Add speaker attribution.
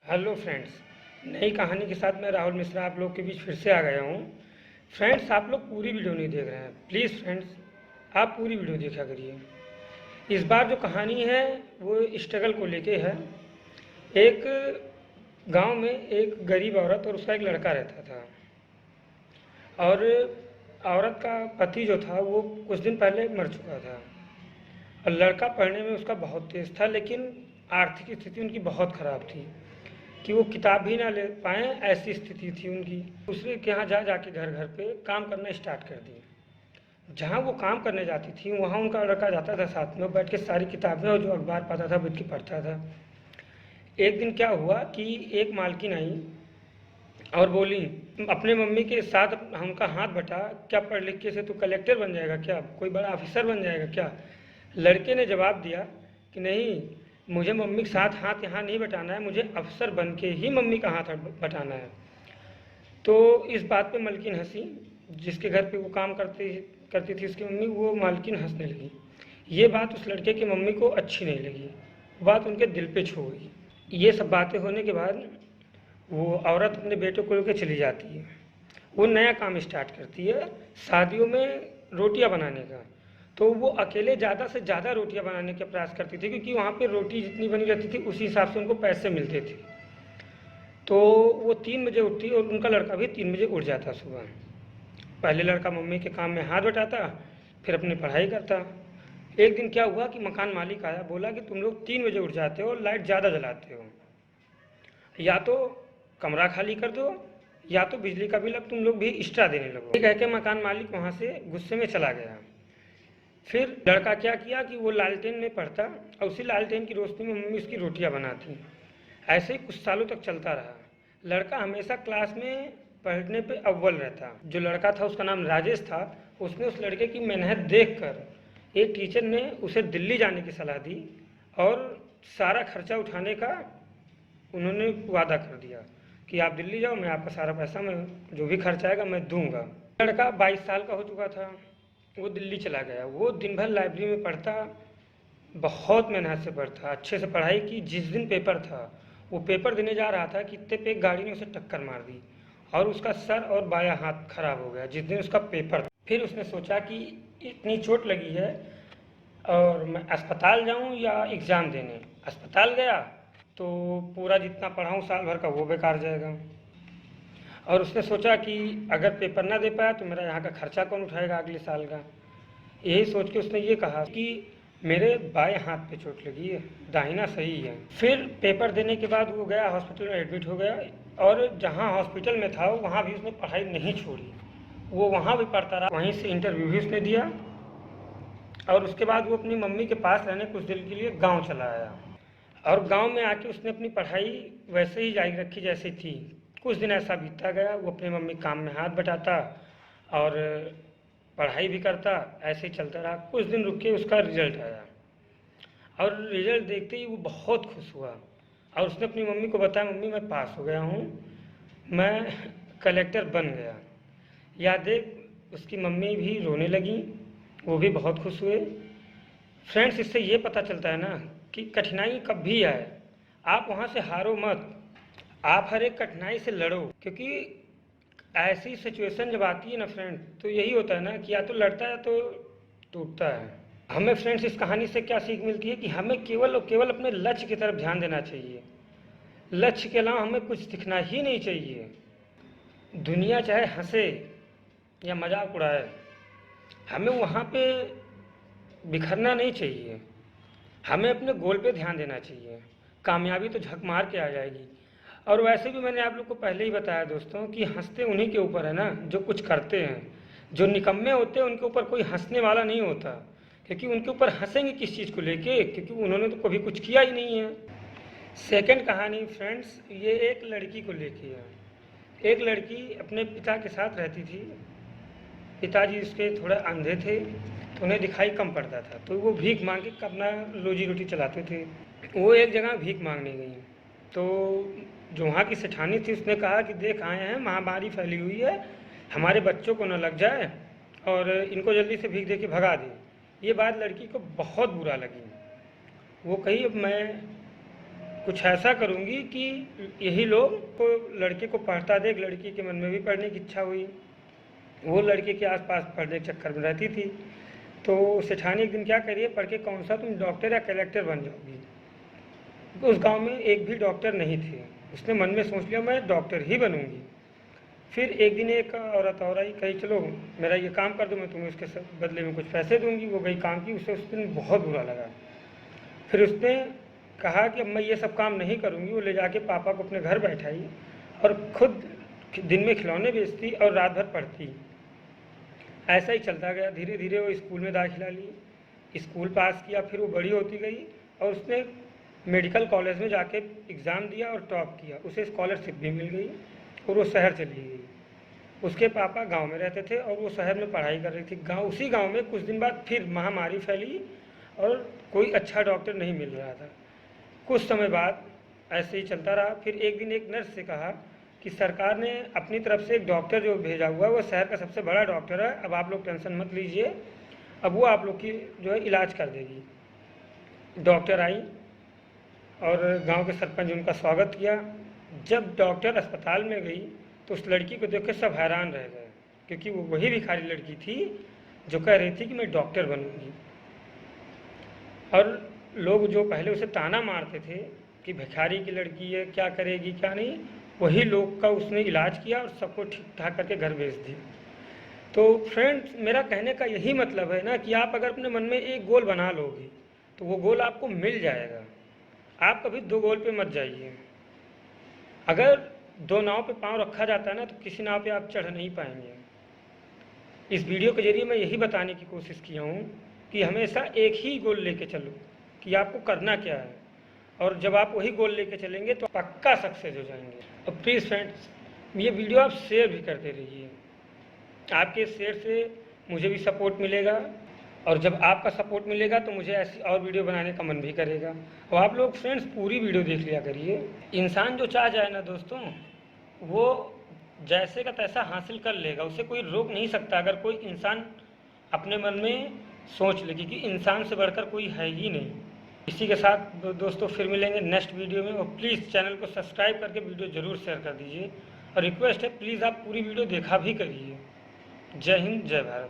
Speaker 1: Hello friends, नई कहानी के साथ मैं राहुल मिश्रा आप लोग के बीच फिर से आ गया हूँ। फ्रेंड्स, आप लोग पूरी वीडियो नहीं देख रहे हैं। प्लीज़ फ्रेंड्स, आप पूरी वीडियो देखा करिए। इस बार जो कहानी है वो स्ट्रगल को लेके है। एक गांव में एक गरीब औरत और उसका एक लड़का रहता था, और औरत का पति जो था वो कुछ दिन पहले मर चुका था। और लड़का पढ़ने में उसका बहुत तेज़ था, लेकिन आर्थिक स्थिति उनकी बहुत ख़राब थी कि वो किताब भी ना ले पाएँ, ऐसी स्थिति थी उनकी। दूसरे के यहाँ जा जाके घर घर पे काम करना स्टार्ट कर दिए। जहाँ वो काम करने जाती थी वहाँ उनका लड़का जाता था, साथ में बैठ के सारी किताबें और जो अखबार पाता था बैठ के पढ़ता था। एक दिन क्या हुआ कि एक मालकिन आई और बोली, अपने मम्मी के साथ उनका हाथ बटा, क्या पढ़ लिख के से तू कलेक्टर बन जाएगा क्या, कोई बड़ा ऑफिसर बन जाएगा क्या। लड़के ने जवाब दिया कि नहीं, मुझे मम्मी के साथ हाथ यहाँ नहीं बटाना है, मुझे अफसर बन के ही मम्मी का हाथ बटाना है। तो इस बात पे मलकिन हंसी। जिसके घर पे वो काम करती थी उसकी मम्मी, वो मालकिन हंसने लगी। ये बात उस लड़के की मम्मी को अच्छी नहीं लगी, बात उनके दिल पे छू गई। ये सब बातें होने के बाद वो औरत अपने बेटे को लेकर चली जाती है। वो नया काम स्टार्ट करती है, शादियों में रोटियां बनाने का। तो वो अकेले ज़्यादा से ज़्यादा रोटियां बनाने का प्रयास करती थी, क्योंकि वहाँ पे रोटी जितनी बनी रहती थी उसी हिसाब से उनको पैसे मिलते थे। तो वो 3 बजे उठती और उनका लड़का भी 3 बजे उठ जाता सुबह। पहले लड़का मम्मी के काम में हाथ बटाता, फिर अपनी पढ़ाई करता। एक दिन क्या हुआ कि मकान मालिक आया, बोला कि तुम लोग 3 बजे उठ जाते हो और लाइट ज़्यादा जलाते हो, या तो कमरा खाली कर दो या तो बिजली का बिल अब तुम लोग भी एक्स्ट्रा देने लगो। ये कह के मकान मालिक वहाँ से गुस्से में चला गया। फिर लड़का क्या किया कि वो लालटेन में पढ़ता और उसी लालटेन की रोशनी में मम्मी उसकी रोटियां बनाती। ऐसे ही कुछ सालों तक चलता रहा। लड़का हमेशा क्लास में पढ़ने पे अव्वल रहता। जो लड़का था उसका नाम राजेश था। उसने उस लड़के की मेहनत देखकर एक टीचर ने उसे दिल्ली जाने की सलाह दी और सारा खर्चा उठाने का उन्होंने वादा कर दिया कि आप दिल्ली जाओ, मैं आपका सारा पैसा, मैं जो भी खर्चा आएगा मैं दूंगा। लड़का 22 साल का हो चुका था, वो दिल्ली चला गया। वो दिन भर लाइब्रेरी में पढ़ता, बहुत मेहनत से पढ़ता, अच्छे से पढ़ाई की। जिस दिन पेपर था वो पेपर देने जा रहा था कि इतने पे एक गाड़ी ने उसे टक्कर मार दी और उसका सर और बायां हाथ खराब हो गया जिस दिन उसका पेपर था। फिर उसने सोचा कि इतनी चोट लगी है और मैं अस्पताल जाऊं या एग्ज़ाम देने। अस्पताल गया तो पूरा जितना पढ़ा हूँ साल भर का वो बेकार जाएगा। और उसने सोचा कि अगर पेपर ना दे पाया तो मेरा यहाँ का खर्चा कौन उठाएगा अगले साल का। यही सोच के उसने ये कहा कि मेरे बाएं हाथ पे चोट लगी है, दाहिना सही है। फिर पेपर देने के बाद वो गया हॉस्पिटल में एडमिट हो गया, और जहाँ हॉस्पिटल में था वहाँ भी उसने पढ़ाई नहीं छोड़ी। वो वहाँ भी पढ़ता रहा, वहीं से इंटरव्यू भी उसने दिया। और उसके बाद वो अपनी मम्मी के पास रहने कुछ दिन के लिए गाँव चला आया, और गांव में आके उसने अपनी पढ़ाई वैसे ही जारी रखी जैसी थी। कुछ दिन ऐसा बीतता गया, वो अपनी मम्मी काम में हाथ बटाता और पढ़ाई भी करता। ऐसे ही चलता रहा। कुछ दिन रुक के उसका रिजल्ट आया, और रिजल्ट देखते ही वो बहुत खुश हुआ और उसने अपनी मम्मी को बताया, मम्मी मैं पास हो गया हूँ, मैं कलेक्टर बन गया। या देख, उसकी मम्मी भी रोने लगी, वो भी बहुत खुश हुए। फ्रेंड्स, इससे ये पता चलता है ना कि कठिनाई कब भी आए, आप वहाँ से हारो मत, आप हर एक कठिनाई से लड़ो। क्योंकि ऐसी सिचुएशन जब आती है ना फ्रेंड, तो यही होता है ना कि या तो लड़ता है या तो टूटता है। हमें फ्रेंड्स इस कहानी से क्या सीख मिलती है कि हमें केवल और केवल अपने लक्ष्य की तरफ ध्यान देना चाहिए। लक्ष्य के अलावा हमें कुछ दिखना ही नहीं चाहिए। दुनिया चाहे हंसे या मजाक उड़ाए, हमें वहाँ पे बिखरना नहीं चाहिए। हमें अपने गोल पे ध्यान देना चाहिए। कामयाबी तो झक मार के आ जाएगी। और वैसे भी मैंने आप लोग को पहले ही बताया दोस्तों कि हंसते उन्हीं के ऊपर है ना जो कुछ करते हैं। जो निकम्मे होते हैं उनके ऊपर कोई हंसने वाला नहीं होता, क्योंकि उनके ऊपर हंसेंगे किस चीज़ को लेके, क्योंकि उन्होंने तो कभी कुछ किया ही नहीं है। सेकंड कहानी फ्रेंड्स, ये एक लड़की को लेके है। एक लड़की अपने पिता के साथ रहती थी। पिताजी उसके थोड़ा अंधे थे तो उन्हें दिखाई कम पड़ता था, तो वो भीख मांग के अपना रोजी रोटी चलाते थे। वो एक जगह भीख मांगने गई, तो जो वहाँ की सेठानी थी उसने कहा कि देख, आए हैं, महामारी फैली हुई है, हमारे बच्चों को न लग जाए और इनको जल्दी से भीख दे के भगा दे। ये बात लड़की को बहुत बुरा लगी। वो कही, अब मैं कुछ ऐसा करूँगी कि यही लोग को लड़के को पढ़ता देख लड़की के मन में भी पढ़ने की इच्छा हुई। वो लड़के के आसपास पढ़ने के चक्कर में रहती थी। तो सेठानी एक दिन क्या करिए, पढ़ के कौन सा तुम डॉक्टर या कलेक्टर बन जाओगी। उस गांव में एक भी डॉक्टर नहीं थे। उसने मन में सोच लिया मैं डॉक्टर ही बनूंगी। फिर एक दिन एक औरत और आई, कही चलो मेरा ये काम कर दो, मैं तुम्हें उसके बदले में कुछ पैसे दूंगी। वो गई काम की, उसे उस दिन बहुत बुरा लगा। फिर उसने कहा कि अब मैं ये सब काम नहीं करूंगी। वो ले जाके पापा को अपने घर बैठाई और खुद दिन में खिलौने बेचती और रात भर पढ़ती। ऐसा ही चलता गया। धीरे धीरे वो स्कूल में दाखिला ली, स्कूल पास किया। फिर वो बड़ी होती गई और उसने मेडिकल कॉलेज में जाके एग्ज़ाम दिया और टॉप किया। उसे स्कॉलरशिप भी मिल गई और वो शहर चली गई। उसके पापा गांव में रहते थे और वो शहर में पढ़ाई कर रही थी। उसी गांव में कुछ दिन बाद फिर महामारी फैली और कोई अच्छा डॉक्टर नहीं मिल रहा था। कुछ समय बाद ऐसे ही चलता रहा। फिर एक दिन एक नर्स से कहा कि सरकार ने अपनी तरफ से एक डॉक्टर जो भेजा हुआ है वो शहर का सबसे बड़ा डॉक्टर है, अब आप लोग टेंशन मत लीजिए, अब वो आप लोग की जो है इलाज कर देगी। डॉक्टर आई और गांव के सरपंच उनका स्वागत किया। जब डॉक्टर अस्पताल में गई तो उस लड़की को देख कर सब हैरान रह गए, क्योंकि वो वही भिखारी लड़की थी जो कह रही थी कि मैं डॉक्टर बनूंगी। और लोग जो पहले उसे ताना मारते थे कि भिखारी की लड़की है, क्या करेगी क्या नहीं, वही लोग का उसने इलाज किया और सबको ठीक ठाक करके घर भेज दिया। तो फ्रेंड्स, मेरा कहने का यही मतलब है ना कि आप अगर अपने मन में एक गोल बना लोगे तो वो गोल आपको मिल जाएगा। आप कभी दो गोल पे मत जाइए। अगर दो नाव पे पांव रखा जाता है ना तो किसी नाव पे आप चढ़ नहीं पाएंगे। इस वीडियो के जरिए मैं यही बताने की कोशिश किया हूँ कि हमेशा एक ही गोल लेके चलो कि आपको करना क्या है, और जब आप वही गोल लेके चलेंगे तो पक्का सक्सेस हो जाएंगे। और प्लीज़ फ्रेंड्स, ये वीडियो आप शेयर भी करते रहिए। आपके शेयर से मुझे भी सपोर्ट मिलेगा और जब आपका सपोर्ट मिलेगा तो मुझे ऐसी और वीडियो बनाने का मन भी करेगा। और आप लोग फ्रेंड्स पूरी वीडियो देख लिया करिए। इंसान जो चाह जाए ना दोस्तों, वो जैसे का तैसा हासिल कर लेगा, उसे कोई रोक नहीं सकता। अगर कोई इंसान अपने मन में सोच ले कि इंसान से बढ़कर कोई है ही नहीं। इसी के साथ दोस्तों फिर मिलेंगे नेक्स्ट वीडियो में। और प्लीज़ चैनल को सब्सक्राइब करके वीडियो ज़रूर शेयर कर दीजिए। और रिक्वेस्ट है प्लीज़ आप पूरी वीडियो देखा भी करिए। जय हिंद, जय भारत।